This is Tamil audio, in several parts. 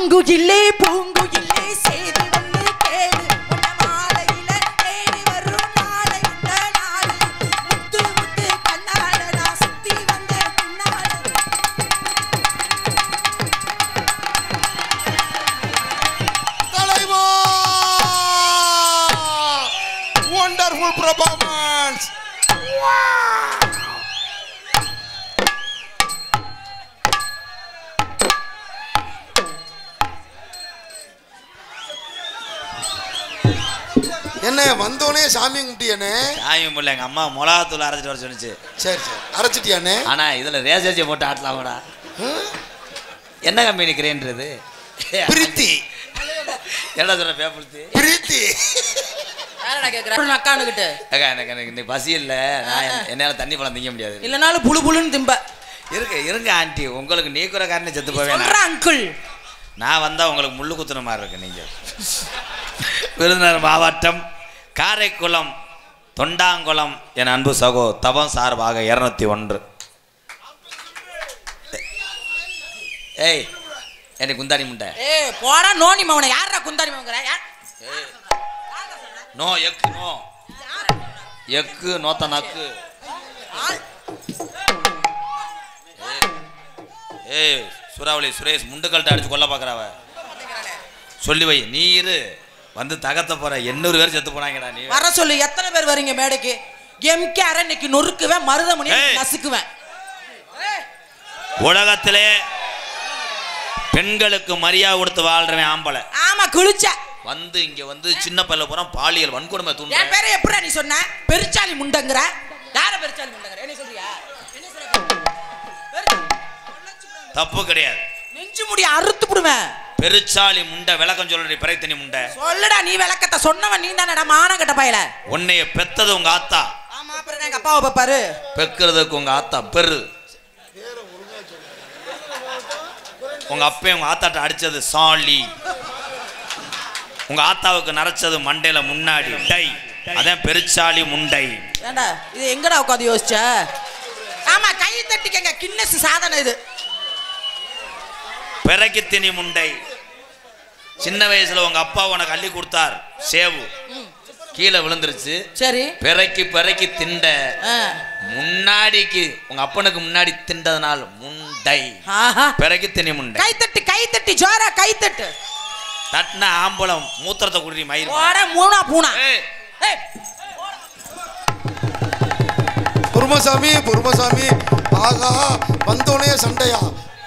பூங்குயிலே பூங்குயிலே சேதி வந்து கேளு உன்ன மாலையில தேடி வரும் நாளை இந்த நாள் முத்து முத்து கண்ணால நான் சுத்தி வந்த பின்னால தலைவா wonderful performance. என்ன வந்தோனே சாமி கும்பிட்டியானே? சாமி கும்பிடல, எங்க அம்மா மிளகாத்தூள் அரைச்சிட்டு வர சொன்னிச்சு. சரி சரி அரைச்சிட்டியானே? ஆனா இதுல ரேசர்ஜி போட்டு ஆட்டலாமாடா? என்ன கம்பெனி கிரேன்றது? பிரீத்தி. என்ன சொல்ற பேப்பர்த்தி? பிரீத்தி. யாரடா கேக்குற அக்கானுகிட்ட? அக்கா எனக்கு இன்னைக்கு பசி இல்ல, நான் என்னால தண்ணி பழம் திங்க முடியாது. இல்லனாலும் புளு புளுன்னு திம்ப. இருங்க ஆண்டி, உங்களுக்கு நீக்குற காரணம் செத்து போவேன். அங்கிள் நான் வந்தா உங்களுக்கு முள்ளு குத்துற மாதிரி இருக்கு. நீங்க விருதுநகர் மாவட்டம் காரைக்குளம் தொண்டாங்குளம் என் அன்பு சகோ தவம் சார்பாக 201. ஏய் என்ன குந்தாணி முண்டை? ஏய் போடா நோனி மவனை. யாரா குந்தாணி மவங்கற? நோ எக்கு நோ எக்கு நோத்த நக்கு. ஏய் சுராவளி சுரேஷ் முண்டுக்கல்ட்ட அடிச்சு கொல்ல பாக்குறாவ. சொல்லி வை, நீ இரு வந்து தகத்த போற. 800 பேர் செத்து போனாங்கடா. நீ வர சொல்லு. எத்தனை பேர் வரீங்க மேடைக்கு? எம்கே அரை இன்னைக்கு நொறுக்குவேன், மருதமணி நசுக்குவேன். உலகத்திலே பெண்களுக்கு மரியாதை கொடுத்து வாழ்றவன் ஆம்பளை. ஆமா குளிச்ச வந்து இங்க வந்து சின்ன பையல போற பாலியல் வன்கொடுமை தூண்டு. என் பேரை எப்படா நீ சொன்ன? பெருச்சாலி முண்டங்கற. யார பெருச்சாலி முண்டங்கற? என்ன சொல்றியா? என்ன சொல்ற? தப்பு கிடையாது. நெஞ்சு முடி அறுத்து புடுவேன். பெருச்சாலி முண்டை விளக்கம் சொல்றடி பிறைத்தனி முண்டை. சொல்லுடா நீ விளக்கத்தை சொன்னவன் நீ தானடா மானங்கட்ட பயல. உன்னைய பெத்தது உங்க ஆத்தா. ஆமா அப்புறம் எங்க அப்பாவை பாப்பாரு. பெக்கிறதுக்கு உங்க ஆத்தா பெரு. உங்க அப்பே உங்க ஆத்தாட்ட அடிச்சது சாலி. உங்க ஆத்தாவுக்கு நரைச்சது மண்டையில முன்னாடி டை. அதான் பெருச்சாலி முண்டை. ஏண்டா இது எங்கடா உட்காந்து யோசிச்ச? ஆமா கை தட்டிக்கங்க, கின்னஸ் சாதனை இது. பிறக்கி திணி முண்டை. சின்ன வயசுல உங்க அப்பா உனக்கு அள்ளி கொடுத்தார் சேவு, கீழே விழுந்துருச்சு. சரி பிறக்கி திண்ட முன்னாடிக்கு உங்க அப்பனுக்கு முன்னாடி திண்டதனால் முண்டை. பிறக்கி திணி முண்டை. கை தட்டி ஜோரா கை தட்டு. தட்டின ஆம்பளம் மூத்திரத்தை குடி மயிர். ஓட மூணா பூனா. பொறுமசாமி ஆகா வந்தோனே சண்டையா?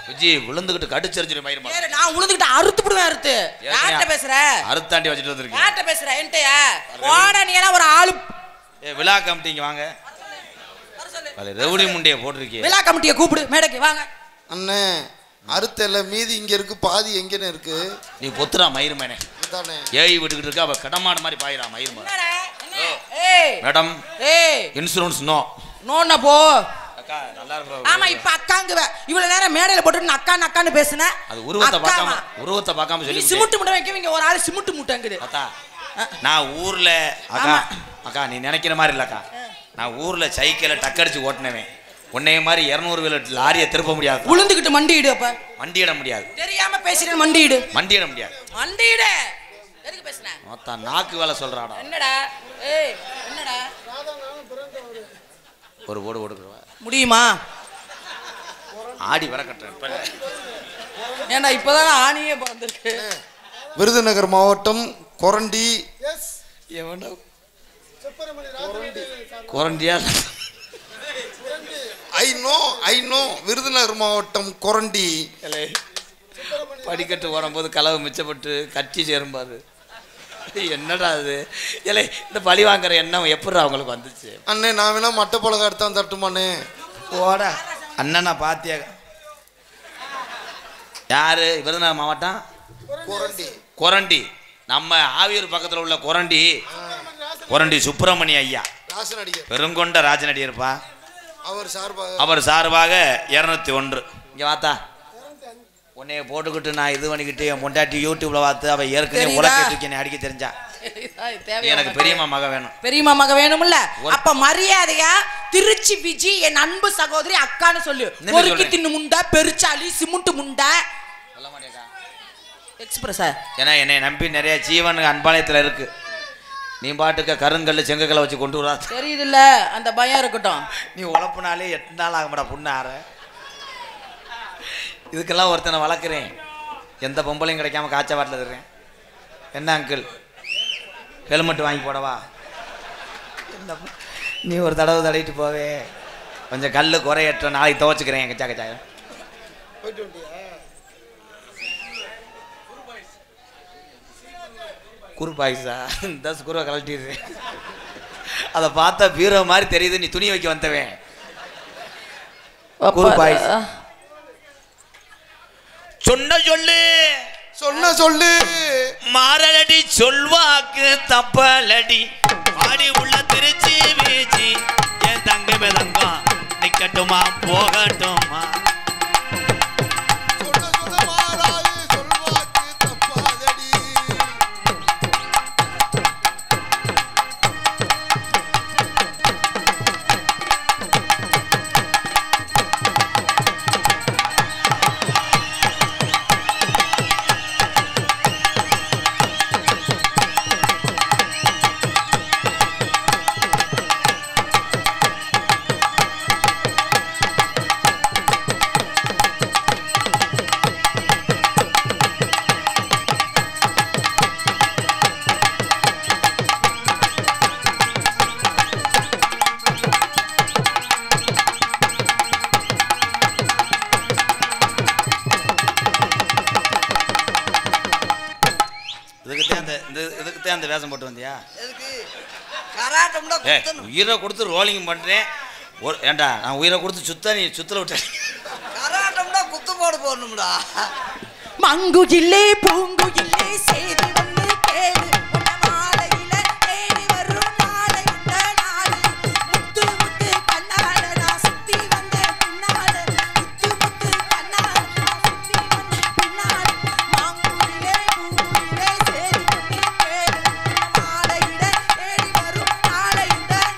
விஜி விழுந்துகிட்டு கடிச்சரிஞ்சிரு மயிர். நான் விழுந்துகிட்டு அறுத்து புடுவேன். அறுத்து யார்ட்ட பேசுற? அறுத்தாண்டி வச்சிட்டு வந்திருக்கேன். யார்ட்ட பேசுற? என்கிட்டயா? ஓட நீ எல்லாம் ஒரு ஆளு. விழா கமிட்டிங்க வாங்க. ரெவுடி முண்டைய போட்டிருக்கீங்க. விழா கமிட்டியை கூப்பிடு மேடைக்கு வாங்க. அண்ணே அறுத்தல மீதி இங்க இருக்கு, பாதி எங்கன்னு இருக்கு? நீ பொத்துறா மயிர் மேனே. ஏய் விட்டுக்கிட்டு இருக்கா, அவ கடமாடு மாதிரி பாயிரா மயிர் மேனே. மேடம் இன்சூரன்ஸ் நோ நோன்னா போ. அக்கா நல்லா இருக்கு. ஆமா இப்ப அக்காங்குவ. இவ்வளவு நேரம் மேடையில போட்டு அக்கான்னு பேசுன. அது உருவத்தை பார்க்காம சொல்லி சிமுட்டு முட்டை வைக்கவங்க. ஒரு ஆளு சிமுட்டு முட்டைங்குது. அத்தா நான் ஊர்ல அக்கா நீ நினைக்கிற மாதிரி இல்லக்கா. நான் ஊர்ல சைக்கிளை டக்கடிச்சு ஓட்டினவன். உன்னைய மாதிரி 200 வீலர் லாரியை திருப்ப முடியாது. உளுந்துக்கிட்டு மண்டிடு. அப்ப மண்டியிட முடியாது. தெரியாம பேசுறேன். மண்டிடு. மண்டியிட முடியாது. மண்டிடு எதுக்கு பேசுன? மொத்தம் நாக்கு வேலை சொல்றாடா. என்னடா? ஏய் என்னடா? ஒரு ஓடு ஓடுறவா முடியுமா? ஆடி வர கட்டுறேன். ஏண்டா இப்பதான் ஆணியே பிறந்திருக்கு. விருதுநகர் மாவட்டம் கொரண்டி. கொரண்டியா? ஐ நோ விருதுநகர் மாவட்டம் கொரண்டி. படிக்கட்டு வரும்போது களவு மிச்சப்பட்டு கட்சி சேரும்பாரு. என்னடா அது? இல்லை இந்த பழி வாங்குற எண்ணம் எப்படி அவங்களுக்கு வந்துச்சு? அண்ணே நான் வேணா மட்டை பழக எடுத்தான் தட்டுமானே. ஓடா அண்ணனா பாத்தியா? யாரு? விருதுநகர் மாவட்டம் கொரண்டி. நம்ம ஆவியூர் பக்கத்தில் உள்ள கொரண்டி சுப்பிரமணிய ஐயா பெருங்கொண்ட ராஜநடிகர்ப்பா. அவர் சார்பாக 201. இங்க வாத்தா உன்னைய போட்டுக்கிட்டு நான் இது பண்ணிக்கிட்டு என் பொண்டாட்டி யூடியூப்ல பார்த்து அவ ஏற்கனவே உலகத்துக்கு அடிக்க தெரிஞ்சா. எனக்கு பெரியம்மா மக வேணும். பெரியம்மா மக வேணும்ல? அப்ப மரியாதையா திருச்சி விஜி என் அன்பு சகோதரி அக்கான்னு சொல்லு. பொறுக்கி தின்னு முண்டை, பெருச்சாலி, சிமுண்டு முண்டை. சொல்ல மாட்டேக்கா. எக்ஸ்பிரஸா? ஏன்னா என்னை நம்பி நிறைய ஜீவன் அன்பாளையத்தில் இருக்கு. நீ பாட்டுக்க கருங்கல்ல செங்கக்கல்லை வச்சு கொண்டு வரா தெரியுதுல்ல, அந்த பயம் இருக்கட்டும். நீ உழப்புனாலே 8 நாள் ஆகும்டா புண்ணு ஆற. இதுக்கெல்லாம் ஒருத்தனை வளர்க்குறேன், எந்த பொம்பளையும் கிடைக்காம காய்ச்ச வாட்டில் தர்றேன். என்ன அங்கிள் ஹெல்மெட் வாங்கி போடவா? நீ ஒரு தடவை தடவிட்டு போவே, கொஞ்சம் கல் குறையற்ற நாளைக்கு துவச்சிக்கிறேன். கச்சா கச்சா குருபாயிசா இந்த குருவை கழட்டிடுறேன். அதை பார்த்தா பீரோ மாதிரி தெரியுது, நீ துணி வைக்க வந்தவன். குருபாயிஸ் சொன்ன சொல்லு சொன்ன சொல்லு மாறலடி சொல்வாக்கு தப்பலடி ஆடி உள்ள திருச்சி வீச்சி என் தங்கமே தங்கம் நிக்கட்டுமா போகட்டுமா? இதுக்குத்தான் அந்த வேஷம் போட்டு வந்தியா? உயிரை கொடுத்து ரோலிங் பண்றேன். ஏண்டா நான் உயிரை கொடுத்து சுத்த, நீ சுத்தல விட்ட. கராட்டம்டா குத்து போடு போடணும்டா. மங்குயிலே பூங்குயிலே சேதி வந்து கேளு, உன்ன மாலையில தேடி வரும் நாளை இந்த நாள். முத்து முத்து கண்ணால நான் சுத்தி வந்த பின்னால, முத்து முத்து கண்ணால நான் சுத்தி வந்த பின்னால. மங்குயிலே பூங்குயிலே சேதி வந்து கேளு, உன்ன மாலையில தேடி வரும் நாளை இந்த நாள்.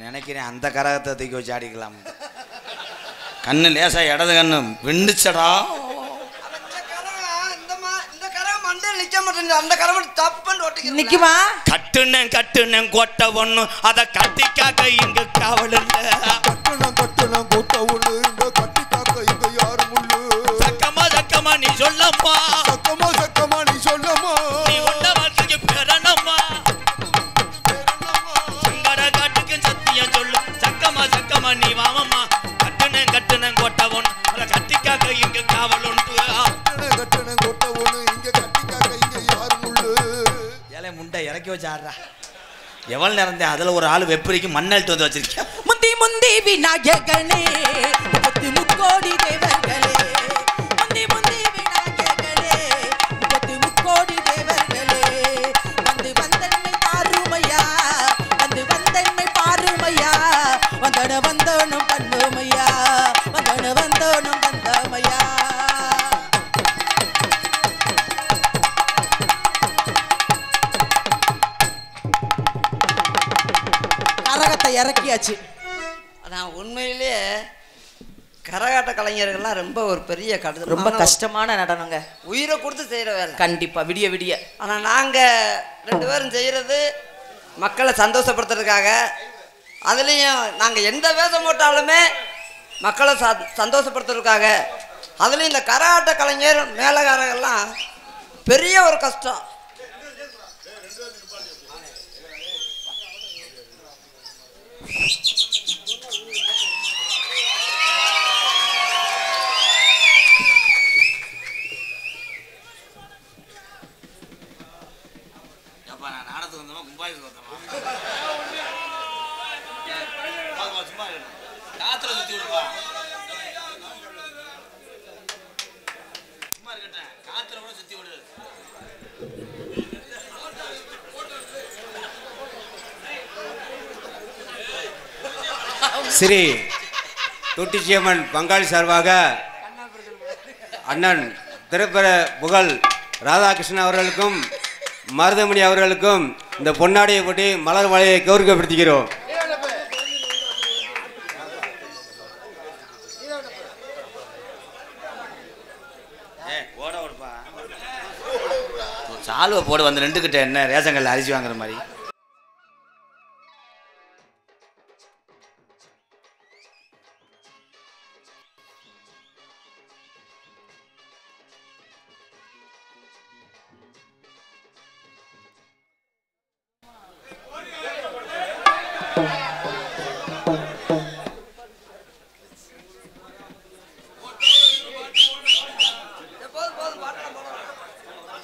நினைக்கிறேன் அந்த கரகத்தை தூக்கி வச்சு ஆடிக்கலாம். கண்ணு லேசா இடது கண்ணு விண்டுச்சடா. நிக்குமா? கட்டுனேன் கட்டுனேன் கோட்டை ஒண்ணு அதை கட்டிக்காக்க இங்க காவல் இல்ல. கட்டுனம் கோட்டை ஒண்ணு இந்த கட்டிக்காக்க இங்க யாரும் இல்ல. சக்கமா சக்கமா நீ சொல்லம்மா, சக்கமா சக்கமா நீ சொல்லம்மா, நீ ஒன்ன வாழ்க்கைக்கு பெறணுமா? சங்கட காட்டுக்கு சத்தியம் சொல்லு, சக்கமா சக்கமா நீ வாமம்மா. கட்டுனேன் கட்டுனேன் கோட்டை ஒண்ணு அதை கட்டிக்காக்க இங்க காவல் உண்டு. கட்டுனம் கோட்டை ஒண்ணு இங்க கட்டிக்காக்க இங்க யாரும் இல்ல. ஏலே முண்டை இறக்கி வச்சு ஆடுறா. எவ்வளவு நேரம் தான் அதுல ஒரு ஆள் வெப்பரிக்கு மண்ணெழுத்து வந்து வச்சிருக்கேன். முந்தி முந்தி விநாயகனே முப்பத்தி முக்கோடி தேவர்களே, முந்தி முந்தி விநாயகனே முப்பத்தி முக்கோடி தேவர்களே, வந்து வந்தன்மை பாருமையா, வந்து வந்தன்மை பாருமையா, வந்தன வந்தோனும் பண்ணுமையா, வந்தன வந்தோனும் வந்தமையா. கரகத்தை இறக்கியாச்சு. ஆனால் உண்மையிலேயே கரகாட்ட கலைஞர்கள்லாம் ரொம்ப ஒரு பெரிய கடிதம், ரொம்ப கஷ்டமான நடனங்க, உயிரை கொடுத்து செய்கிற வேலை. கண்டிப்பா விடிய விடிய. ஆனால் நாங்கள் 2 பேரும் செய்கிறது மக்களை சந்தோஷப்படுத்துறதுக்காக. அதுலேயும் நாங்கள் எந்த வேஷம் போட்டாலுமே மக்களை சந்தோஷப்படுத்துறதுக்காக. அதுலேயும் இந்த கரகாட்ட கலைஞர் மேலகாரங்கள்லாம் பெரிய ஒரு கஷ்டம். நான் நாடத்துக்கு வந்தோமா கும்பாய்க்கு வந்தோமா? சும்மா காத்துல சுத்தி விடுப்பா. சும்மா இருக்கட்டும், காத்துல கூட சுத்தி விடு. ஸ்ரீ தொட்டிச்சியம்மன் பங்காளி சார்பாக அண்ணன் திரைப்பட புகழ் ராதாகிருஷ்ணன் அவர்களுக்கும் மருதமணி அவர்களுக்கும் இந்த பொன்னாடியை போட்டி மலர் மலையை கௌரவப்படுத்துகிறோம். சாலுவை போட வந்து ரெண்டு கிட்ட என்ன ரேஷன் கல்ல அரிசி வாங்குற மாதிரி.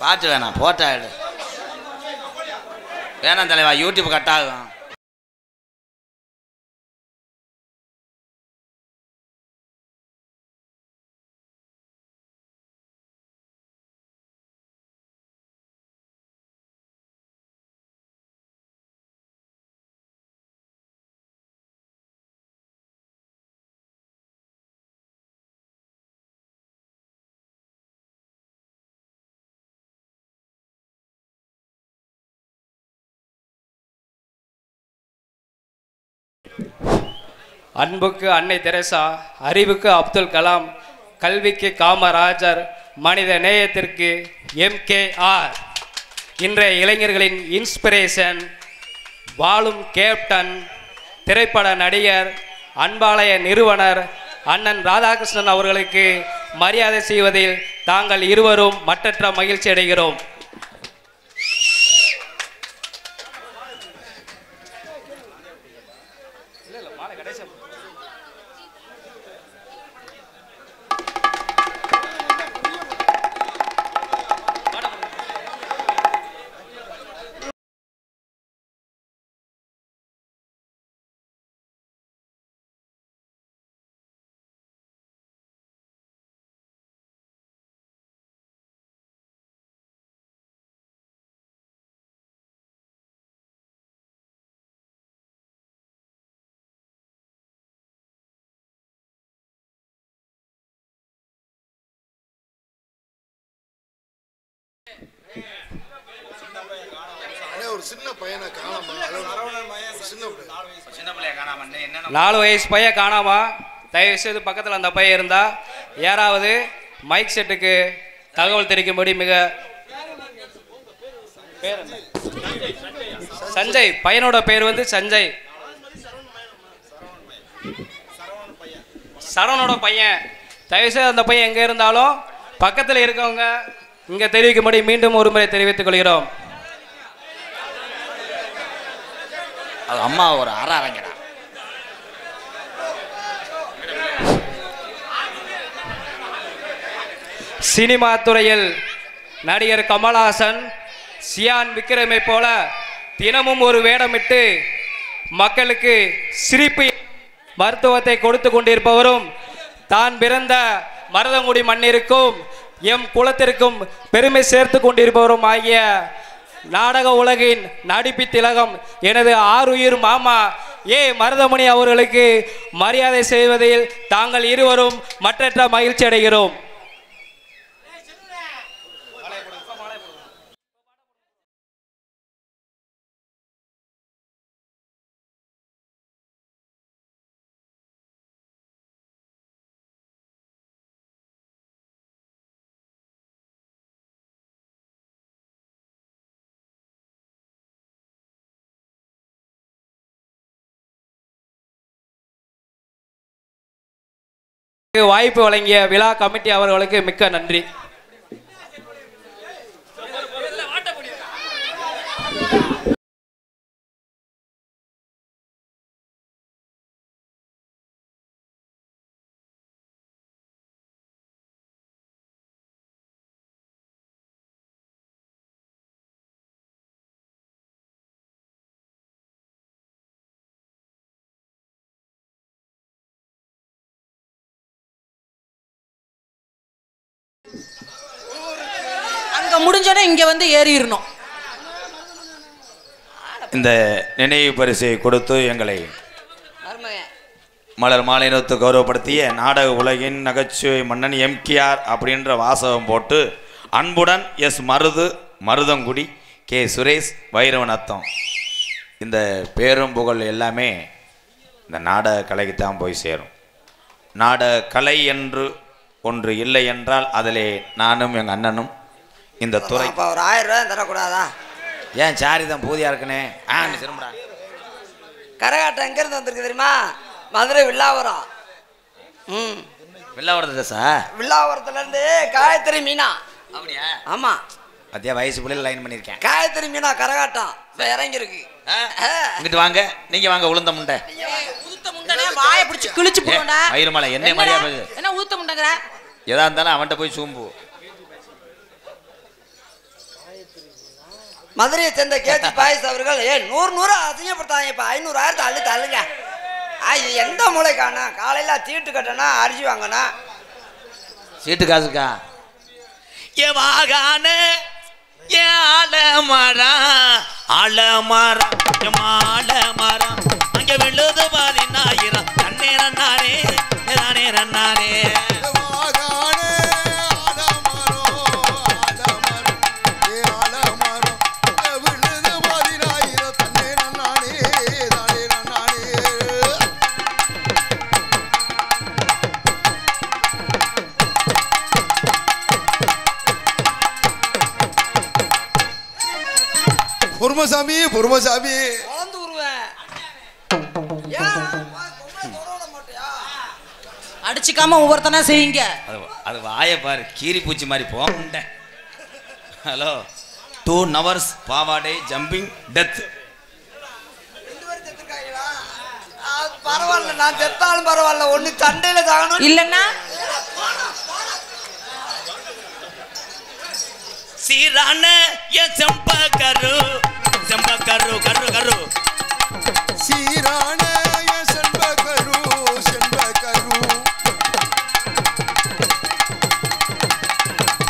பாட்டு வேணாம், போட்டா எடு. வேணாம் தலைவா, யூடியூப் கட் ஆகும். அன்புக்கு அன்னை தெரசா, அறிவுக்கு அப்துல் கலாம், கல்விக்கு காமராஜர், மனித நேயத்திற்கு MKR. இன்றைய இளைஞர்களின் இன்ஸ்பிரேஷன், வாழும் கேப்டன், திரைப்பட நடிகர், அன்பாலய நிறுவனர் அண்ணன் ராதாகிருஷ்ணன் அவர்களுக்கு மரியாதை செய்வதில் தாங்கள் இருவரும் மற்றற்ற மகிழ்ச்சி அடைகிறோம். ஒரு சின்ன பையனை காணாம, சின்ன பிள்ளைய காணாம, 4 வயசு பையன் காணாமா. தயவு செய்து பக்கத்தில் அந்த பையன் இருந்தா யாராவது மைக் செட்டுக்கு தகவல் தெரிவிக்கும்படி. மிக சஞ்சய், பையனோட பேர் வந்து சஞ்சய், சரவணோட பையன். தயவுசெய்து அந்த பையன் எங்கே இருந்தாலும் பக்கத்தில் இருக்கவங்க இங்கே தெரிவிக்கும்படி மீண்டும் ஒரு முறை தெரிவித்துக் கொள்கிறோம். அது அம்மா ஒரு அரங்கடா. சினிமா துறையில் நடிகர் கமல்ஹாசன், சியான் விக்ரமை போல தினமும் ஒரு வேடமிட்டு மக்களுக்கு சிரிப்பு மருத்துவத்தை கொடுத்து கொண்டிருப்பவரும், தான் பிறந்த மருதங்குடி மண்ணிற்கும் எம் குலத்திற்கும் பெருமை சேர்த்து கொண்டிருப்பவரும் ஆகிய நாடக உலகின் நடிப்பு திலகம் எனது ஆருயிர் மாமா மருதமணி அவர்களுக்கு மரியாதை செய்வதில் தாங்கள் இருவரும் மற்றற்ற மகிழ்ச்சி அடைகிறோம். வாய்ப்பு வழங்கிய விழா கமிட்டி அவர்களுக்கு மிக்க நன்றி. பக்கம் முடிஞ்சோடனே இங்க வந்து ஏறிடணும். இந்த நினைவு பரிசை கொடுத்து எங்களை மலர் மாலையினத்து கௌரவப்படுத்திய நாடக உலகின் நகைச்சுவை மன்னன் எம்கேஆர் அப்படின்ற வாசகம் போட்டு அன்புடன் எஸ் மருதங்குடி கே சுரேஷ் வைரவன் அத்தம். இந்த பேரும் புகழ் எல்லாமே இந்த நாடக கலைக்குத்தான் போய் சேரும். நாடக கலை என்று ஒன்று இல்லை என்றால் அதிலே நானும் எங்கள் அண்ணனும் இந்த துறை. ஒரு 1000 ரூபாய் தரக்கூடாதா? ஏன் சாரி தான் பூதியா இருக்குனே. திரும்படா. கரகாட்டம் எங்கேருந்து வந்திருக்கு தெரியுமா? மதுரை வில்லாவரம். வில்லாவரத்து சார். வில்லாவரத்துலேருந்து காயத்ரி மீனா. அப்படியா? ஆமாம். மத்திய வயசு பிள்ளைல லைன் பண்ணியிருக்கேன். காயத்ரி மீனா கரகாட்டம் இறங்கியிருக்கு. இங்கிட்டு வாங்க, நீங்க வாங்க. உளுந்த முண்டை வாயை பிடிச்சி கிழிச்சு போடா. வயிறுமலை என்ன மாதிரியா போகுது? என்ன ஊத்த முண்டங்கற? எதா இருந்தாலும் அவன்கிட்ட போய் சூம்பு. மதுரையை சேர்ந்த கேஜி பாயஸ் அவர்கள் 100 அசிங்கப்படுத்தாங்க. இப்போ 500,000 தள்ளுங்க. எந்த மூளை காணா? காலையில சீட்டு கட்டணா, அரிசி வாங்கினா சீட்டு காசுக்கா? ஏ வாகான ஏ ஆலமரம் ஆலமரம் அங்கே விழுது 10,000 தண்ணே ரன்னாரே நானே ரன்னாரே. பொறுமசாமி வளர்ந்து உருவேன். அடிச்சுக்காம ஒவ்வொருத்தனா செய்யுங்க. அது வாயை பாரு, கீரி பூச்சி மாதிரி போக. ஹலோ 2 hours பாவாடை ஜம்பிங் டெத். பரவாயில்ல, நான் செத்தாலும் பரவாயில்ல. ஒண்ணு சண்டையில தாகணும் இல்லன்னா சீரான என் செம்பகரு கரு சீரான செம்பகரு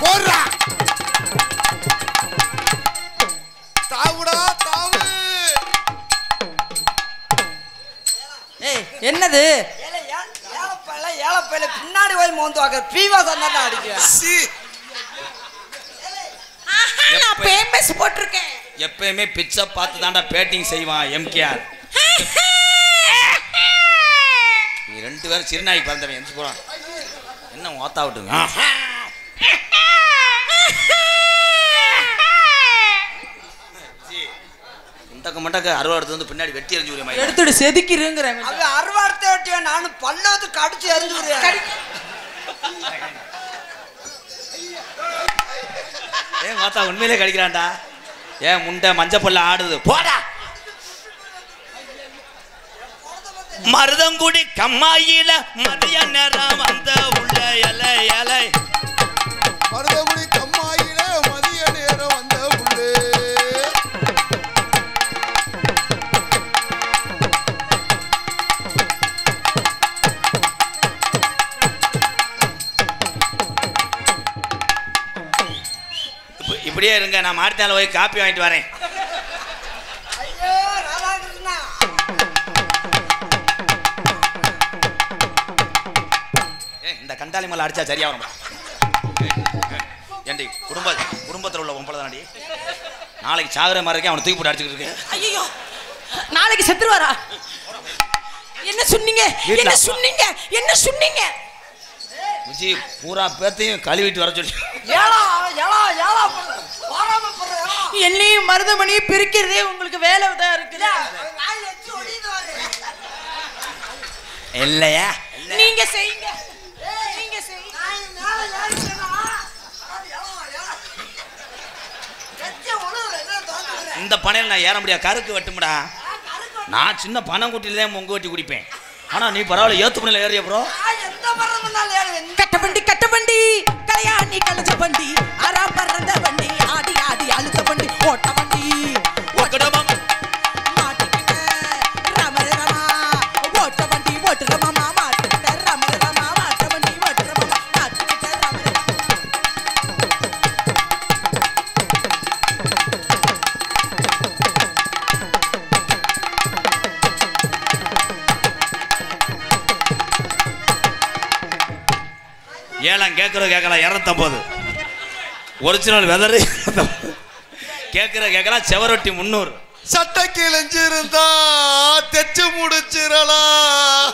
போறா தாவுடா தாவு. என்னது? ஏழப்பையில பின்னாடி போய் மோந்து வாங்க. பீவாசம் தான் அடிக்குவேன். நான் பேமஸ் போட்டிருக்கேன். எப்பயுமே பிச்சை பார்த்து தாண்டா பேட்டிங் செய்வான் எம்கேஆர். நீ 2 பேரும் சிறுநாய்க்கு பிறந்தவன் எந்த போறான் என்ன ஓத்தா விட்டுங்க. மண்டக்க அறுவாடுத்து வந்து பின்னாடி வெட்டி எறிஞ்சு விடுமா? எடுத்துட்டு செதுக்கிருங்கிறேன். அது அறுவாடுத்த வெட்டியா? நானும் பல்லவத்து கடிச்சு எறிஞ்சு விடுறேன். ஏன் மாத்தா உண்மையிலே கடிக்கிறான்டா? ஏன் முண்டை மஞ்சப்பல்ல ஆடுது போடா. மருதங்குடி கம்மாயில மதிய நேரம் வந்த உள்ள இலை இலை. மருதங்குடி கம்மாயில மதிய நேரம் வந்த உள்ளே. இப்படியே இருங்க, நான் மாடித்தால போய் காப்பி வாங்கிட்டு வரேன். இந்த கண்டாளி மலை அடிச்சா சரியா வரும். ஏண்டி குடும்பத்தில் உள்ள பொம்பளை தானடி. நாளைக்கு சாகுற மாதிரி இருக்கேன், அவனை தூக்கி போட்டு அடிச்சுக்கிட்டு இருக்கேன். ஐயோ, நாளைக்கு செத்துருவாரா? என்ன சொன்னீங்க? என்ன சொன்னீங்க? விஜி பூரா பேத்தையும் கழுவிட்டு வர சொல்லி என்னையும் மருதமணியும் பிரிக்கிறதே உங்களுக்கு வேலை தான் இருக்குது இல்லையா? நீங்க செய்யுங்க. இந்த பனையில் நான் ஏற முடியாது, கருக்கு வெட்டுமுடா. நான் சின்ன பணம் குட்டியில மொங்கு வெட்டி குடிப்பேன். ஆனா நீ பரவாயில்ல, ஏத்து பணியில ஏறிய ப்ரோ. கட்ட வண்டி கலையாணி கலஞ்ச வண்டி அரா பறந்த வண்டி ஆடி ஆடி அழுத்த வண்டி ஓட்ட வண்டி ஒக்கடமா மாட்டிக்கிட்ட ரமர ரமா ஓட்ட வண்டி ஓட்டு ரமா மாட்டிக்கிட்ட ரமர ரமா மாட்ட வண்டி ஓட்டு ரமா மாட்டிக்கிட்ட ரமர விலையெல்லாம் கேட்கலாம் 250. ஒரிஜினல் வெதரு கேட்கலாம் செவரொட்டி 300. சட்டை கிழிஞ்சிருந்தா தெச்சு முடிச்சிடலாம்.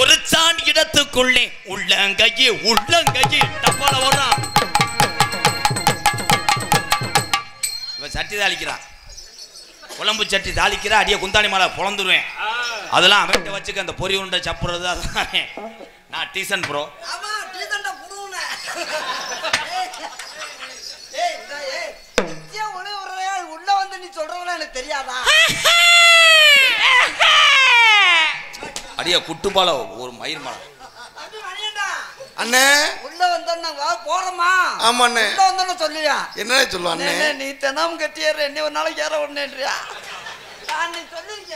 ஒரு சான் இடத்துக்குள்ளே உள்ளங்கையே டப்பால ஓடுறான். இவன் சட்டி தாளிக்கிறான், குழம்பு சட்டி தாளிக்கிறா, அடியே குந்தாணி மாலை பொழந்துருவேன். அதெல்லாம் அவன்கிட்ட வச்சுக்க. அந்த பொறி உண்டை சப்புறது அதெல்லாம் நான் டீசன் ப்ரோ. உள்ள வந்து நீ சொல்றவங்கள எனக்கு தெரியாதா? அடியே குட்டுப்பால ஒரு மயிர் மாலை அண்ணே உள்ள வந்தோன்னா போறோமா? ஆமா அண்ணே. உள்ள வந்தோன்னு சொல்லியா? என்ன சொல்லுவா அண்ணே? நீ தினம் கட்டியற என்ன ஒரு நாளைக்கு ஏற ஒண்ணேன்றியா? நான் நீ சொல்லிருக்க.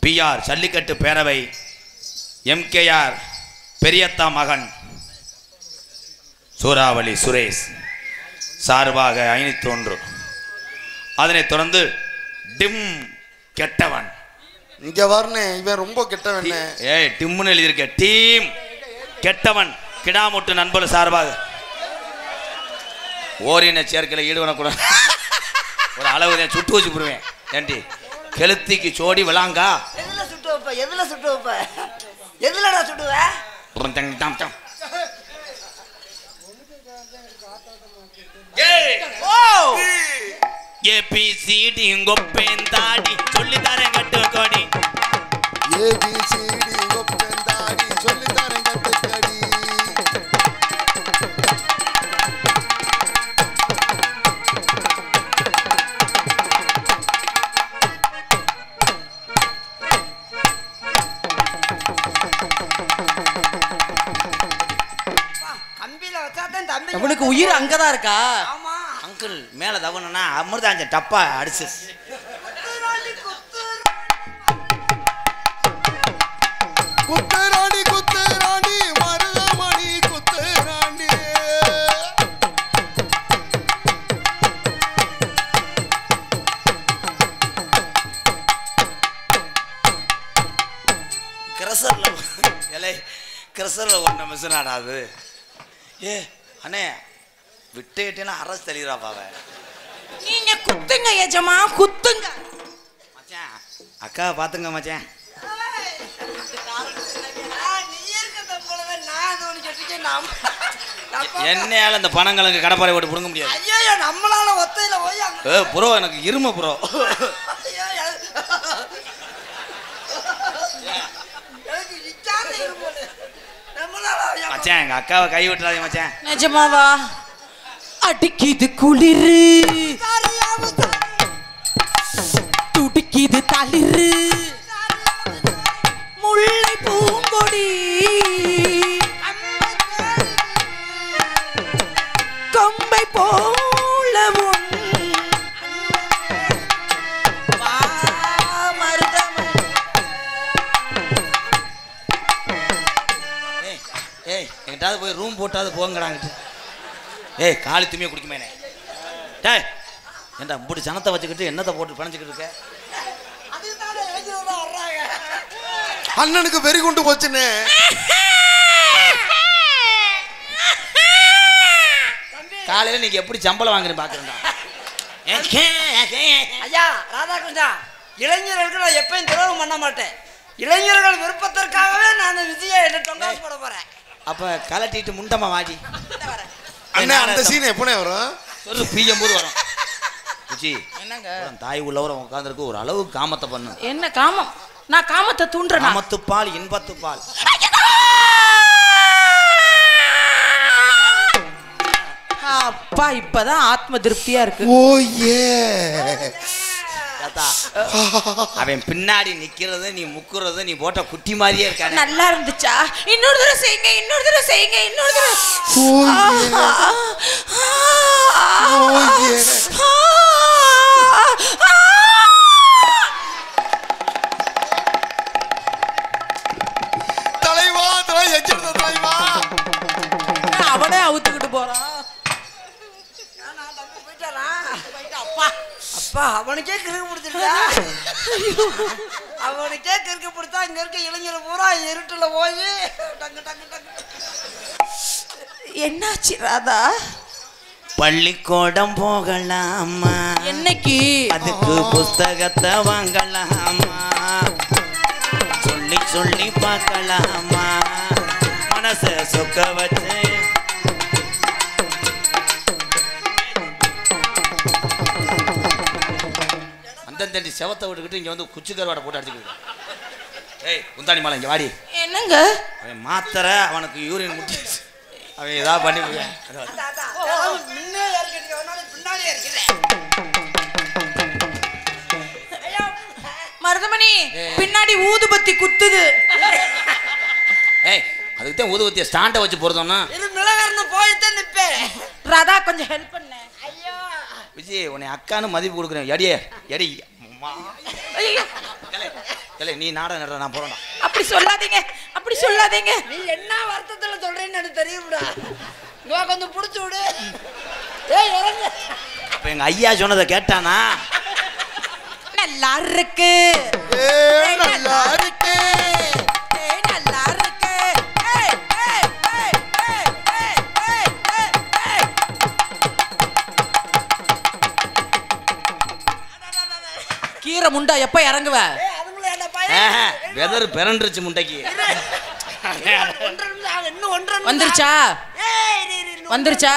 பிஆர் ஜல்லிக்கட்டு பேரவை எம்கேஆர் பெரியத்தா மகன் சூறாவளி சுரேஷ் சார்பாக 501. அதனைத் தொடர்ந்து டிம் கெட்டவன். இங்க வரனே, இவன் ரொம்ப கெட்டவன். ஏய் டிம்னு எழுதியிருக்க. டீம் கெட்டவன் கிடாமுட்டு நண்பர்கள் சார்பாக ஓரின சேர்க்கையில் ஈடுபடக்கூடாது. ஒரு அளவு தான் சுட்டு வச்சு போடுவேன். ஏண்டி கெளுத்திக்கு சோடி விளாங்கா எதுல சுட்டு வைப்ப? எதுலடா சுடுவ? ஏபிசிடி கொப்பேந்தாடி சொல்லி தரேன் கட்டு கோடி. ஏபிசிடி கொப்பேந்தாடி சொல்லி தரேன் கட்டு கோடி. கம்பியில வச்சாதான் தம்பி அவனுக்கு உயிர் அங்கதான் இருக்கா? ஆமா. அங்கிள் மேல தவணுனா அமிர்தாஞ்ச டப்பா அடிச்சு குத்துராணி குத்துராணி மருதமணி குத்துராணி. கிரசர்ல ஒன்ன மிஷன் ஆடாது. ஏ அண்ணே விட்டுனா அரசு தெளிவா பாவ. நீங்க குத்துங்க எஜமா, குத்துங்க. மச்சான் அக்கா பாத்துங்க மச்சான். என்னையால இந்த பணங்களுக்கு கடப்பாறை ஓட்டு புடுங்க முடியாது. ஐயோ நம்மளால ஒத்தையில போய் ப்ரோ எனக்கு இரும ப்ரோ. மச்சான் எங்க அக்காவை கை விட்டுறாதீங்க மச்சான். நிஜமாவா? அடிக்குது குளிரு, துடிக்குது தளிரு, முல்லை பூங்கொடி கொம்பை போல எங்கிட்டாவது போய் ரூம் போட்டாவது போங்கடாங்கிட்டு. ஏய் காலி துணியை குடிக்குமேனே. டேய் ஏண்டா இப்படி ஜனத்தை வச்சுக்கிட்டு என்னத்தை போட்டு பிணைஞ்சிக்கிட்டு இருக்க? அண்ணனுக்கு வெறி கொண்டு போச்சுன்னு. காலையில நீங்க எப்படி சம்பளம் வாங்குறேன் பாக்குறேன்டா. ஐயா ராதாகிருஷ்ணா, இளைஞர்களுக்கு நான் எப்பயும் துரோகம் பண்ண மாட்டேன். இளைஞர்கள் விருப்பத்திற்காகவே நான் விஜயை என்ன தொங்காசு போட போறேன். அப்ப கலட்டிட்டு முண்டமா வாடி. அண்ணா அந்த சீன் எப்பனே வரும்? சொல்லு பிஎம்போது வரும். குச்சி என்னங்க தாய் உள்ளவரை உட்காந்துருக்கு ஒரு அளவு காமத்தை பண்ணு. என்ன காமம்? நான் காமத்தை தூண்டுறேன். காமத்து பால் இன்பத்து பால். அப்பா இப்பதான் ஆத்ம திருப்தியா இருக்கு. ஓ ஏ அவன் பின்னாடி நிக்கிறது நீ முக்குறது நீ போட்ட குட்டி மாதிரியே இருக்கானே. நல்லா இருந்துச்சா? இன்னொரு தடவை செய்யுங்க, இன்னொரு தடவை செய்யுங்க, இன்னொரு தடவை. தலைவா தலை எச்சரித்த தலைவா. அவனே அவுத்துக்கிட்டு போறான். அப்பா அப்பா அவனுக்கே கிறுக்கு பிடிச்சிருக்கா. அவனுக்கே கிறுக்கு பிடிச்சா இங்க இருக்க இளைஞர் பூரா இருட்டுல போய் டங்கு டங்கு டங்கு. என்னாச்சு ராதா? பள்ளிக்கூடம் போகலாமா? என்னைக்கு? அதுக்கு புஸ்தகத்தை வாங்கலாமா? சொல்லி சொல்லி பார்க்கலாமா? மனச சொக்க வச்சு அந்த தண்டி செவத்தை விட்டுக்கிட்டு இங்க வந்து குச்சி கருவாடை போட்டு அடிச்சுக்கிட்டு. ஏய் குந்தாணி மாலை இங்க வாடி. என்னங்க? அவன் மாத்திரை அவனுக்கு யூரின் முட்டி அவன் ஏதாவது பண்ணி முன்னே இறக்கிட்டு பின்னாடி இறக்கிறேன். மருதமணி பின்னாடி ஊதுபத்தி குத்துது. ஏய் அதுக்கு தான் ஊதுபத்திய ஸ்டாண்டை வச்சு போறதோம்னா இது மிளகர்னு போயிட்டு நிப்பேன். ராதா கொஞ்சம் ஹெல்ப் பண்ணு. ஐயோ விஜய் உன்னை அக்கான்னு மதிப்பு கொடுக்குறேன். எடியே எடி நீ நாடகம் நடுற நான் போறேன். அப்படி சொல்லாதீங்க, அப்படி சொல்லாதீங்க. நீ என்ன வருத்தத்துல சொல்றேன்னு எனக்கு தெரியும்டா. இவ கொஞ்சம் புடிச்சு விடு. ஏய் இறங்கு. அப்ப எங்க ஐயா சொன்னதை கேட்டானா? நல்லா இருக்கு, நல்லா இருக்கு. நல்லா இருக்கு. கீரை முண்டா எப்ப இறங்குவ? ஏய் அதுக்குள்ள என்ன பையன்? வெதர் பிறண்டுருச்சு முண்டைக்கு. இன்னும் ஒன்றரை வந்துருச்சா? வந்துருச்சா?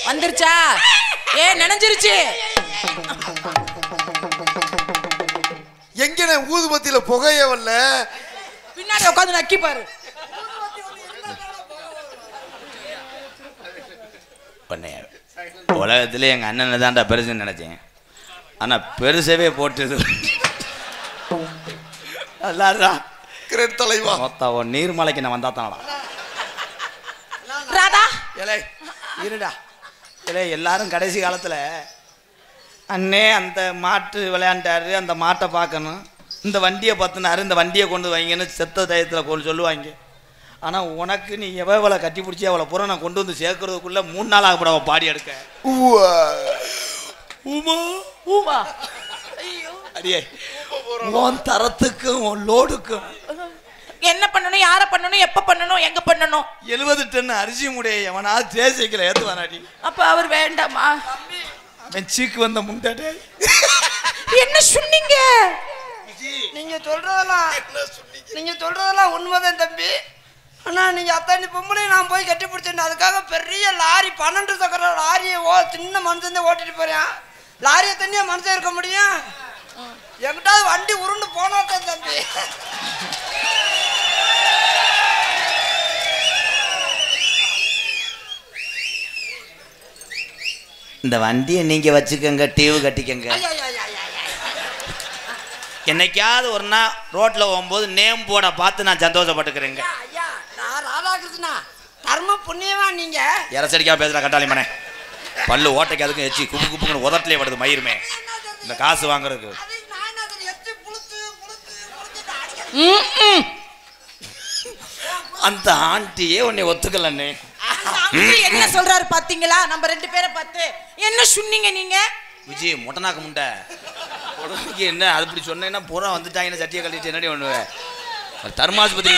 வந்துருச்சா? ஏ நனைஞ்சிருச்சு. எங்கன ஊதுபத்தியில புகையே வரல. பின்னாடி உட்காந்து நக்கி பாரு. உலகத்துல எங்க அண்ணனை தான்டா பெருசுன்னு நினைச்சேன். ஆனா பெருசவே போட்டுது. கிரேட் தலைவா. மொத்தம் நீர்மலைக்கு நான் வந்தா தானடா. ராதா ஏலே இருடா. ஏலே எல்லாரும் கடைசி காலத்துல அண்ணே அந்த மாட்டு விளையாண்டாரு, அந்த மாட்டை பார்க்கணும், இந்த வண்டியை பார்த்தினாரு, இந்த வண்டியை கொண்டு வைங்கன்னு செத்த டயத்தில் கொண்டு சொல்லுவாங்க. ஆனால் உனக்கு நீ எவ்வளோ கட்டி பிடிச்சி அவளை பூரா நான் கொண்டு வந்து சேர்க்கறதுக்குள்ளே 3 நாள் ஆகப்பட அவள் பாடி எடுக்க. உமா ஊமா அடியே உன் தரத்துக்கும் உன் லோடுக்கும் என்ன பண்ணணும், யாரை பண்ணணும், எப்ப பண்ணணும், எங்க பண்ணணும்? 70 டன் அரிசி முடைய எவனாவது தேசிக்கல ஏற்றுவானாடி. அப்ப அவர் வேண்டாமா? மெச்சிக்கு வந்த முண்டாடே என்ன சொன்னீங்க? நீங்க சொல்றதெல்லாம் உண்மைதான் தம்பி. ஆனா நீங்க அத்தனை பொம்பளை நான் போய் கட்டி பிடிச்சேன். அதுக்காக பெரிய லாரி 12 சக்கர லாரியை சின்ன மனுஷன் ஓட்டிட்டு போறேன். லாரியை தண்ணியா மனுஷன் இருக்க முடியும்? எங்கிட்டாவது வண்டி உருண்டு போனாதான் தம்பி. இந்த வண்டியை நீங்க வச்சுக்கங்க, டியூ கட்டிக்கங்க. என்னைக்காவது ஒரு நாள் ரோட்ல போகும்போது நேம் போட பார்த்து நான் சந்தோஷப்பட்டுக்கிறேங்க. ஐயா நான் ராதாகிருஷ்ணா தர்ம புண்ணியமா நீங்க. இரசடிக்கா பேசுற கட்டாளி மனே பல்லு ஓட்டைக்கு அதுக்கும் எச்சி குப்பு குப்புன்னு உதட்டிலே படுது மயிருமே இந்த காசு வாங்குறதுக்கு. அந்த ஆண்டியே உன்னை ஒத்துக்கலன்னு என்ன சொல்றாரு பாத்தீங்களா? நம்ம 2 பேரை பார்த்து என்ன சொன்னீங்க நீங்க? விஜய் மொட்டனாக்க முண்டை உடனே என்ன அது இப்படி சொன்னேன்னா பூரா வந்துட்டாங்கன்னு சட்டியை கழிச்சு என்னடி பண்ணுவேன். தர்மாஸ்பத்திரி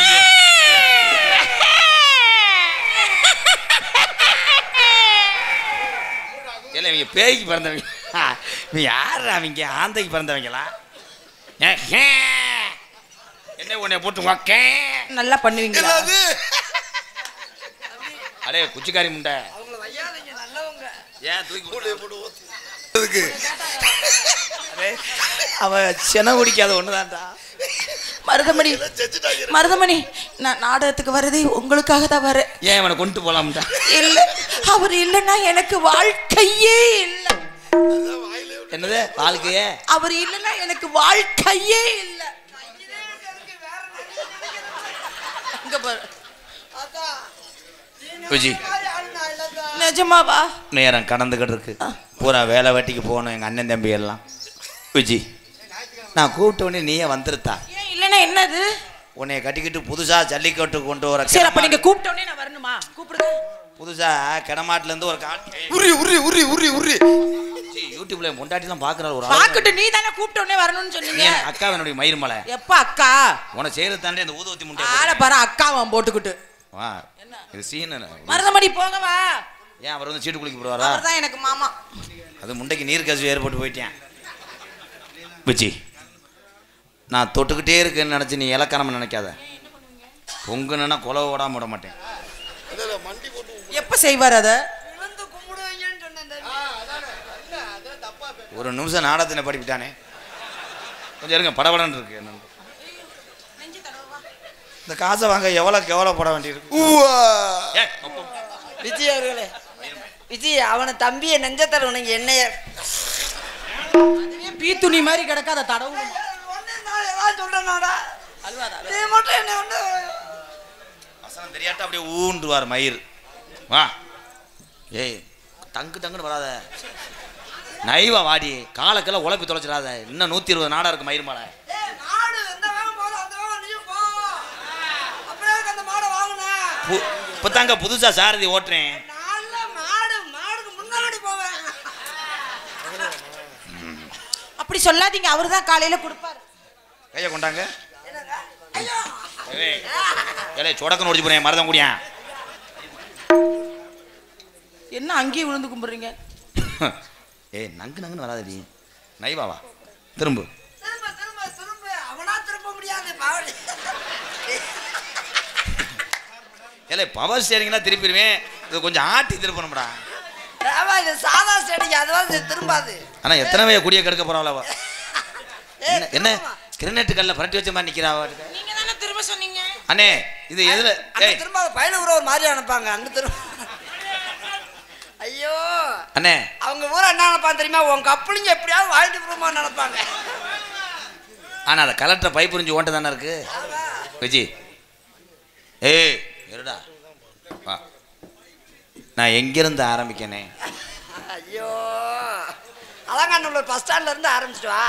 இல்லை இவங்க பேய்க்கு பிறந்தவங்க. இவங்க யார்? அவங்க ஆந்தைக்கு பிறந்தவங்களா? என்ன உன்னை போட்டு நல்லா பண்ணுவீங்களா? அடே குச்சிக்காரி முண்டை ஏன் தூக்கி அவ சென குடிக்காத ஒண்ணுதான்டா. மருதமணி மருதமணி நான் நாடகத்துக்கு வரதே உங்களுக்காக தான் வரேன். ஏன் அவனை கொண்டு போலாம்டா? இல்ல அவர் இல்லைன்னா எனக்கு வாழ்க்கையே இல்ல. என்னது வாழ்க்கையே? அவர் இல்லைன்னா எனக்கு வாழ்க்கையே இல்ல. நிஜமாவா? நேரம் கடந்துகிட்டு இருக்கு. பூரா வேலை வெட்டிக்கு போகணும் எங்க அண்ணன் தம்பி எல்லாம். விஜி நான் கூப்பிட்ட உடனே நீயே வந்துருத்தா? ஏன் இல்லைன்னா என்னது? உன்னைய கட்டிக்கிட்டு புதுசா ஜல்லிக்கட்டு கொண்டு வர. சரி அப்ப நீங்க கூப்பிட்ட உடனே நான் வரணுமா? கூப்பிடுங்க. புதுசா கிடமாட்டுல இருந்து ஒரு உரி உரி உரி உரி உரி யூடியூப்ல பொண்டாட்டிலாம் பாக்குறாரு ஒரு பாக்கட்டு நீ தானே கூப்பிட்ட உடனே வரணும்னு சொன்னீங்க. அக்கா என்னுடைய மயிர் மலை எப்ப அக்கா உன செய்யறது தாண்டி அந்த ஊதுவத்தி முண்டை ஆள பாரு அக்காவன் போட்டுக்கிட்டு வா இது சீன் மருதமணி போகவா. ஏன் அவர் வந்து சீட்டு குளிக்க போடுவாரா? அவர்தான் எனக்கு மாமா. அது முண்டைக்கு நீர் கசிவு ஏற்பட்டு போயிட்டேன் பிச்சி. நான் தொட்டுக்கிட்டே இருக்கேன்னு நினச்சி நீ இலக்கணம் நினைக்காத. பொங்குனா கொலை ஓடாம விட மாட்டேன். எப்ப செய்வார் அத? ஒரு நிமிஷம் நாடகத்தினை படிப்பிட்டானே. கொஞ்சம் இருங்க படபடன்னு இருக்கு. என்ன இந்த காசை வாங்க எவ்வளோ பட வேண்டியிருக்கு. விஜய் அவர்களே, விஜய் அவனை தம்பியை நெஞ்சத்தர உனக்கு என்னைய பீ துணி மாதிரி கிடக்காத தடவு சொல்றேன்னாடா நீ மட்டும் என்ன ஒன்று வசனம் தெரியாட்டா அப்படியே ஊன்றுவார் மயிர். வா ஏய் தங்குன்னு வராத. நைவா வாடி காலக்கெல்லாம் உழைப்பி தொலைச்சிடாத. இன்னும் 120 நாடா இருக்கு மயிர் மாலை. இப்பதாங்க புதுசா சாரதி ஓட்டுறேன். அப்படி சொல்லாதீங்க. அவருதான் காலையில கொடுப்பாரு. கைய கொண்டாங்க. சொடக்கன்னு ஓடிச்சு போறேன் மருதம் கூடியா. என்ன அங்கேயே விழுந்து கும்பிடுறீங்க? ஏய் நங்குன்னு வராதடி. நைவாவா திரும்ப அவனா திரும்ப முடியாது. ஏலே பவர் ஸ்டேரிங்னா திருப்பிடுவேன். இது கொஞ்சம் ஆட்டி திருப்பணும்டா. இது சாதா ஸ்டேரிங் அதுவாது திரும்பாது. ஆனா எத்தனை வய குடிய கெடுக்க போறாளவ. என்ன கிரனேட் கல்ல பரட்டி வச்ச மாதிரி நிக்கிறாவ. நீங்க தானே திரும்ப சொன்னீங்க. அண்ணே இது எதுல ஏய் திரும்ப பையில ஊர ஒரு மாதிரி அனுப்பாங்க அங்க திரும்ப. ஐயோ அண்ணே அவங்க ஊர என்ன நினைப்பாங்க தெரியுமா? உன் கப்பலிங்க எப்படியாவது வாங்கிட்டு போறோமா நினைப்பாங்க. ஆனா அத கலெக்டர் பை புரிஞ்சு ஓட்ட தானே இருக்கு விஜி. ஏய் இருடா வா. நான் எங்கிருந்து ஆரம்பிக்கனே? ஐயோ அலங்காநல்லூர் பஸ் ஸ்டாண்ட்ல இருந்து ஆரம்பிச்சிட்டு வா.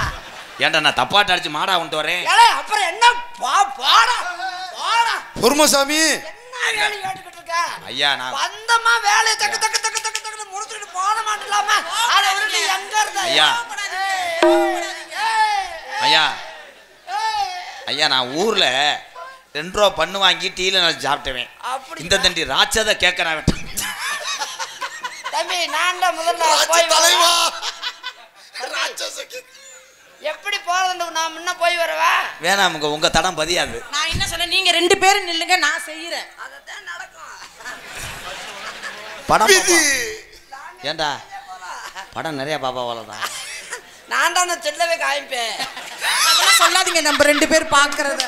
ஏன்டா நான் தப்பாட்ட அடிச்சு மாடா கொண்டு வரேன். அப்புறம் என்ன பாடா பொறுமசாமி என்ன வேலை கேட்டுக்கிட்டு இருக்க? ஐயா நான் வந்தமா வேலையை தக்கு தக்கு தக்கு தக்கு தக்கு முடிச்சுட்டு போட மாட்டலாம. அட உருளி எங்க இருந்த? ஐயா ஐயா ஐயா நான் ஊர்ல 2 ரூபா பண்ணு வாங்கி டீல நான் சாப்பிட்டேன். இந்த தண்டி ராட்சத கேட்க நான் விட்டேன். தம்பி நான் தான் முதல்ல போய் தலைவா எப்படி போறது? நான் முன்ன போய் வரவா? வேணாம் உங்க தடம் பதியாது. நான் என்ன சொல்ல, நீங்க 2 பேரும் நில்லுங்க, நான் செய்யறேன். அததான் நடக்கும். படம் ஏண்டா படம் நிறைய பாப்பா வளர்தான். நான் தான் செல்லவே காய்ப்பேன். அதெல்லாம் சொல்லாதீங்க. நம்ம 2 பேர் பாக்குறத.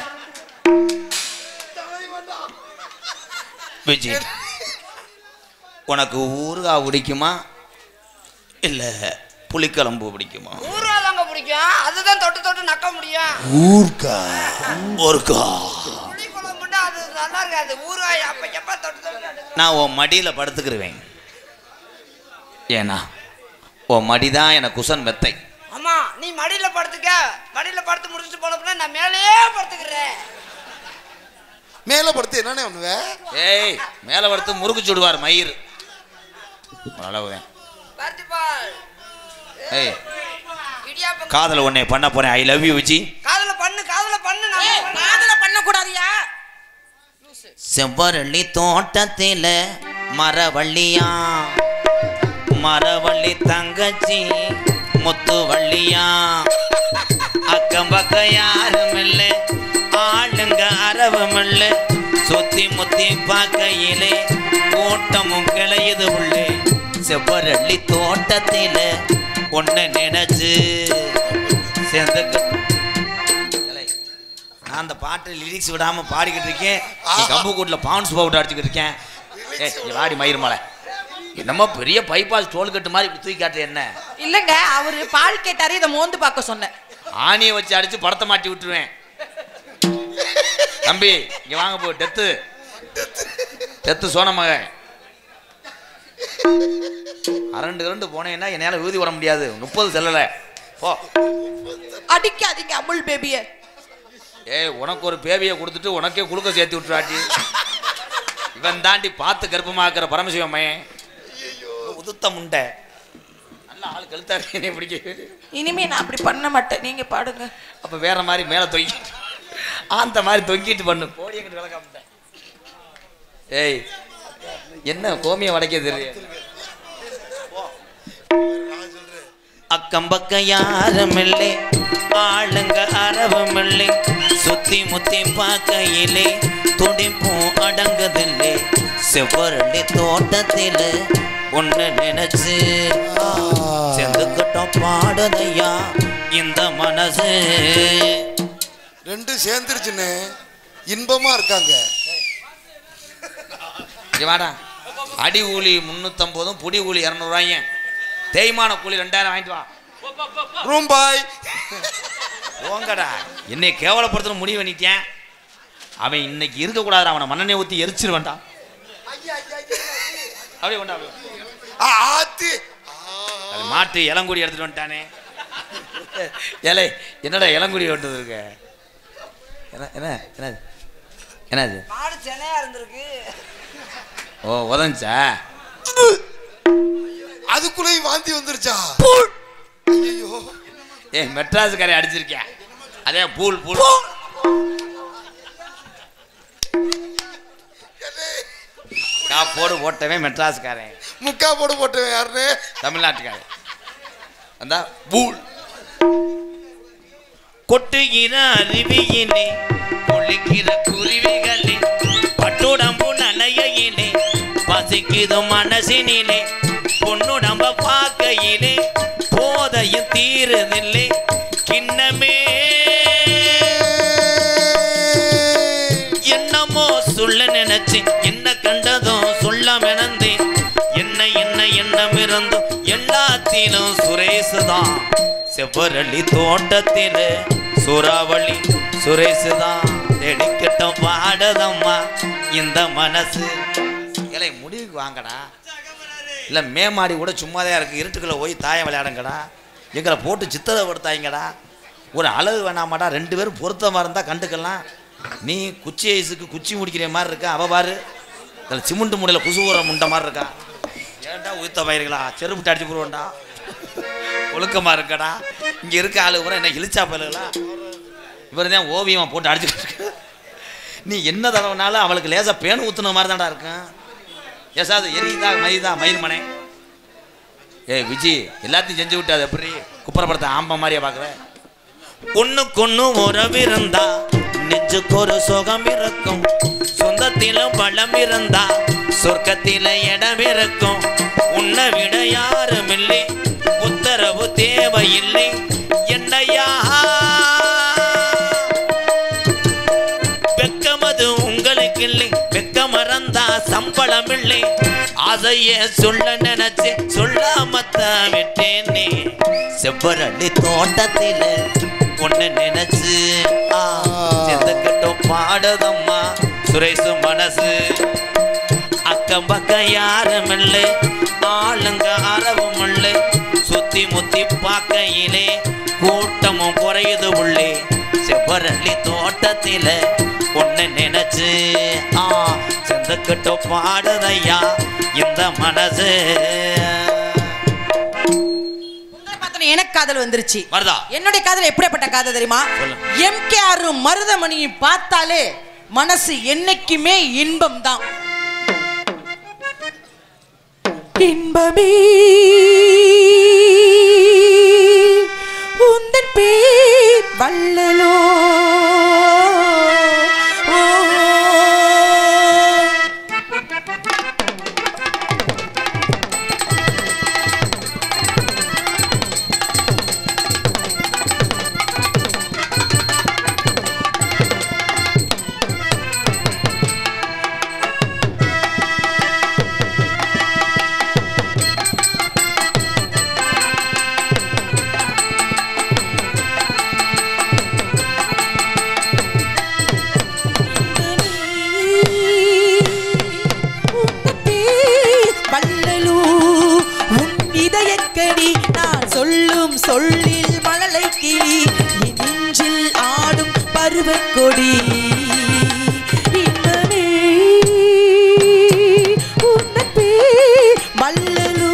விஜய் உனக்கு ஊறுகாய் பிடிக்குமா இல்ல புளிக்குழம்பு பிடிக்குமா? ஊறுகாய் தாங்க பிடிக்கும். அதுதான் தொட்டு தொட்டு நக்க முடியும். புளிக்குழம்புன்னா அது நல்லா இருக்காது. ஊறுகாய் அப்ப தொட்டு தொட்டு நான் உன் மடியில படுத்துக்கிருவேன். ஏன்னா உன் மடிதான் எனக்கு குசன் மெத்தை. ஆமா நீ மடியில படுத்துக்க. மடியில படுத்து முடிச்சுட்டு போனப்ப நான் மேலேயே படுத்துக்கிறேன். மேல படுத்து என்னன்னே பண்ணுவ? ஏய் மேல படுத்து முறுக்கு சுடுவார் மயிர். அளவுதான். ஏய் காதல உன்னை பண்ண போறேன். I love you Viji. காதல பண்ணு காதல பண்ண கூடாதியா? செவ்வரளி தோட்டத்தில மரவள்ளியா மரவள்ளி தங்கச்சி முத்துவள்ளியா அக்கம் பக்கம் யாரும் இல்ல ஆளுங்க அரவம் இல்ல சுத்தி முத்தி பார்க்கையிலே கூட்டமும் கிளையுது உள்ளே செவ்வரளி தோட்டத்தில ஒன்ன நினைச்சு சேர்ந்து நான் அந்த பாட்டு லிரிக்ஸ் விடாம பாடிக்கிட்டு இருக்கேன். கம்பு கூட்டில் பவுன்ஸ் பவுடர் அடிச்சுக்கிட்டு இருக்கேன். ஏய் வாடி மயிர் மலை என்னமோ பெரிய பைபாஸ் டோல் கட்டு மாதிரி இப்படி தூக்கி காட்டு. என்ன இல்லங்க அவரு பால் கேட்டாரு, இதை மோந்து பார்க்க சொன்னேன். ஆணியை வச்சு அடிச்சு படத்தை மாட்டி விட்டுருவேன். தம்பி இங்க வாங்க போ. டெத்து சோன மகன் 2 போனேன்னா என்னால ஊதி வர முடியாது. 30 செல்லல போ. அடிக்காதீங்க அமுல் பேபிய. ஏய் உனக்கு ஒரு பேபியை கொடுத்துட்டு உனக்கே குளுக்க சேர்த்து விட்டுறாட்டி. இவன் தாண்டி பார்த்து கர்ப்பமாக்குற பரமசிவன் மயன் உதுத்த முண்டை. ஆள் கழுத்தாரு பிடிக்க. இனிமே நான் அப்படி பண்ண மாட்டேன், நீங்க பாடுங்க. அப்ப வேற மாதிரி மேல தொங்கி அந்த மாதிரி தொங்கிட்டு பண்ணு. போடி எங்கிட்ட விளக்க மாட்டேன். ஏய் என்ன கோமியம் வடைக்க தெரியும். அக்கம் பக்கம் யாரும் இல்லை, ஆளுங்க அரவம் இல்லை, சுத்தி முத்தி பார்க்கையிலே துடிப்பும் அடங்குதில்லை. செவ்வரளி தோட்டத்தில ஒன்னு நினைச்சு செந்துக்கிட்டோம் பாடுதையா இந்த மனசு. ரெண்டு சேர்ந்துருச்சுன்னு இன்பமா இருக்காங்க. வாடா, அடி கூலி 350, புடி கூலி 200 ரூபாயும், தேய்மான கூலி 2000 வாங்கிட்டு வா. ரூம் பாய் போங்கடா, என்னை கேவலப்படுத்தணும் முடிவு பண்ணிட்டேன். அவன் இன்னைக்கு இருக்கக்கூடாது, அவனை மண்ணெண்ணெய் ஊற்றி எரிச்சிருவேன்டா. அப்படியே கொண்டா ஆத்தி அது மாட்டு இளங்குடி எடுத்துட்டு வந்துட்டானே. ஏலே என்னடா இளங்குடி ஓட்டுறது இருக்க? என்ன என்ன என்னது என்னது? மாடு சென்னையா இருந்திருக்கு. ஓ உதஞ்சா, அதுக்குள்ளேயும் வாந்தி வந்துருச்சா? ஐயோ ஏ மெட்ராஸுக்காரை அடிச்சிருக்கேன். அதே பூல் பூல் போடு போட்டவன் மெட்ராஸுக்காரன், முக்கா போடு போட்டவன் யாருன்னு தமிழ்நாட்டுக்காரன். அந்த பூல் கொட்டுகிற அருவியிலே ஒழிக்கிற குருவிகளே பட்டுடம்பு நனையிலே பசிக்குது மனசினிலே பொன்னுடம்ப பார்க்கையிலே போதையும் தீருதில்லை கிண்ணமே என்னமோ சொல்ல நினைச்சு என்ன கண்டதும் சொல்ல மெனந்தேன். என்ன என்ன எண்ணம் இருந்தும் எல்லாத்திலும் சுரேசுதான். செவ்வரளி தோட்டத்தில சூறாவளி சுரேசுதான். தெடிக்கட்டும் பாடதம்மா இந்த மனசு. இலை முடிவுக்கு வாங்கடா, இல்லை மேமாடி கூட சும்மாதான் இருக்கு, இருட்டுக்குள்ள போய் தாயம் விளையாடுங்கடா. எங்களை போட்டு சித்திரப்படுத்தாங்கடா. ஒரு அளவு வேணாமாடா, 2 பேரும் பொருத்தமாக இருந்தால் கண்டுக்கலாம். நீ குச்சி ஐஸுக்கு குச்சி முடிக்கிற மாதிரி இருக்கா, அவ பாரு அதில் சிமெண்ட் முடையில் குசுவுற முண்டை மாதிரி இருக்கா. ஏன்டா உயிர்த்த பயிர்களா, செருப்பு அடிச்சு போடுவோண்டா, ஒழுக்கமாக இருக்கடா. இங்கே இருக்க ஆளு கூட என்ன இழிச்சா பயிர்களா, இவர் தான் ஓவியமாக போட்டு அடிச்சுக்கிட்டு இருக்கு. நீ என்ன தடவைனாலும் அவளுக்கு லேசாக பேன் ஊற்றுன மாதிரி தான்டா இருக்கும். ஏசாது எரியுதா மயிதா மயில் மனை. ஏ விஜி எல்லாத்தையும் செஞ்சு விட்டு அது எப்படி குப்புறப்படுத்த ஆம்ப மாதிரியா பார்க்குற? ஒன்றுக்கொன்று உறவு இருந்தா நெஞ்சுக்கு ஒரு சுகம் இருக்கும். சொந்தத்திலும் பலம் இருந்தா சொர்க்கத்தில இடம் இருக்கும். உன்னை விட யாரும் இல்லை, உத்தரவு தேவையில்லை. என்னையா வெக்கமது உங்களுக்கு இல்லை, வெக்க மறந்தா சம்பளம் இல்லை. ஆசைய சொல்ல நினைச்சு சொல்லாமத்தான் விட்டேனே. செவ்வரளி தோட்டத்தில ஒன்னு நினைச்சு செந்துக்கிட்டோம் பாடுதம்மா சுரேசு மனசு. அக்கம் பக்கம் யாரும் இல்லை, ஆளுங்க அரவும் இல்லை, சுத்தி முத்தி பார்க்கையிலே கூட்டமும் குறையுது உள்ளே. செவ்வரளி தோட்டத்தில ஒன்னு நினைச்சு செந்துக்கிட்டோம் பாடுதையா இந்த மனசு. எனக்கு காதல் வந்துருச்சு. வருதா? என்னுடைய காதல் எப்படிப்பட்ட காதல் தெரியுமா? எம்கேஆர் மருதமணியும் பார்த்தாலே மனசு என்னைக்குமே இன்பம் தான். இன்பமே உந்தன் பேர் வள்ளலோ சொல்லில் மழலை கிளி நெஞ்சில் ஆடும் பருவக்கொடி. இன்னமே உன்னப்பே மல்லலோ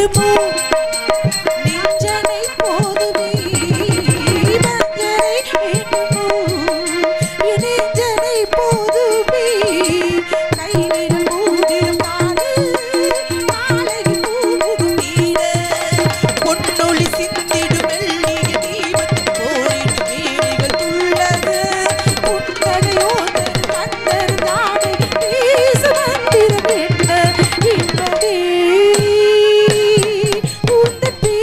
வேண்டுமோ நெஞ்சனை போதுமே மஞ்சனை வேண்டுமோ நெஞ்சனை போதுமே கைவிடும் போதிடும் பாடு மாலையில் பூமுகம் நீட பொன்னொளி சிந்திடும் மெல்லிய தீபத்தின் போரிடும் மேனிகள் துள்ளது புன்னகையோடு கண்டர் தாடை பேசு மந்திரம் என்ன இன்பமே உந்தப்பே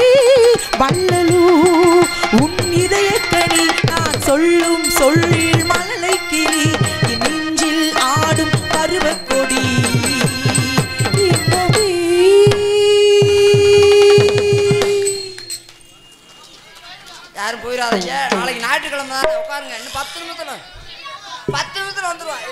வள்ளலோ உன் இதயக்கனி நான் சொல்லும் சொல்லில் மழலை கிளி என் நெஞ்சில் ஆடும் பருவக் கொடி இன்பமே. யாரும் போயிடாதீங்க, நாளைக்கு ஞாயிற்றுக்கிழமை தான் உட்காருங்க. இன்னும் 10 நிமிஷத்துல வந்துருவான்.